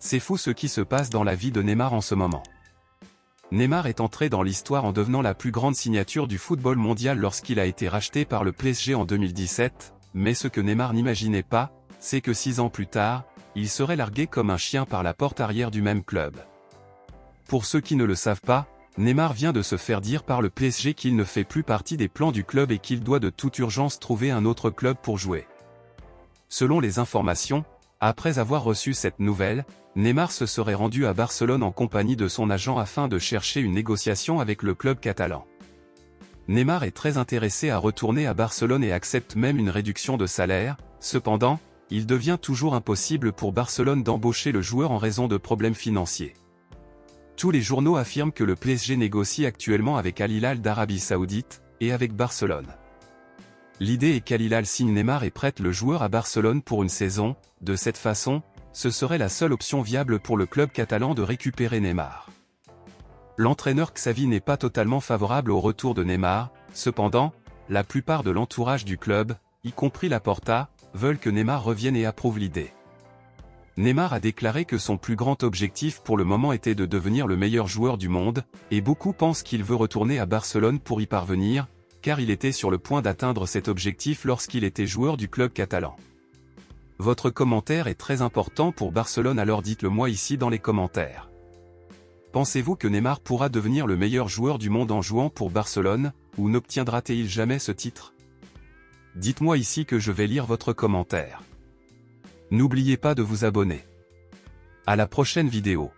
C'est fou ce qui se passe dans la vie de Neymar en ce moment. Neymar est entré dans l'histoire en devenant la plus grande signature du football mondial lorsqu'il a été racheté par le PSG en 2017, mais ce que Neymar n'imaginait pas, c'est que 6 ans plus tard, il serait largué comme un chien par la porte arrière du même club. Pour ceux qui ne le savent pas, Neymar vient de se faire dire par le PSG qu'il ne fait plus partie des plans du club et qu'il doit de toute urgence trouver un autre club pour jouer. Selon les informations, après avoir reçu cette nouvelle, Neymar se serait rendu à Barcelone en compagnie de son agent afin de chercher une négociation avec le club catalan. Neymar est très intéressé à retourner à Barcelone et accepte même une réduction de salaire. Cependant, il devient toujours impossible pour Barcelone d'embaucher le joueur en raison de problèmes financiers. Tous les journaux affirment que le PSG négocie actuellement avec Al Hilal d'Arabie Saoudite, et avec Barcelone. L'idée est qu'Al Hilal signe Neymar et prête le joueur à Barcelone pour une saison. De cette façon, ce serait la seule option viable pour le club catalan de récupérer Neymar. L'entraîneur Xavi n'est pas totalement favorable au retour de Neymar, cependant, la plupart de l'entourage du club, y compris Laporta, veulent que Neymar revienne et approuvent l'idée. Neymar a déclaré que son plus grand objectif pour le moment était de devenir le meilleur joueur du monde, et beaucoup pensent qu'il veut retourner à Barcelone pour y parvenir, car il était sur le point d'atteindre cet objectif lorsqu'il était joueur du club catalan. Votre commentaire est très important pour Barcelone, alors dites-le moi ici dans les commentaires. Pensez-vous que Neymar pourra devenir le meilleur joueur du monde en jouant pour Barcelone, ou n'obtiendra-t-il jamais ce titre? Dites-moi ici que je vais lire votre commentaire. N'oubliez pas de vous abonner. À la prochaine vidéo.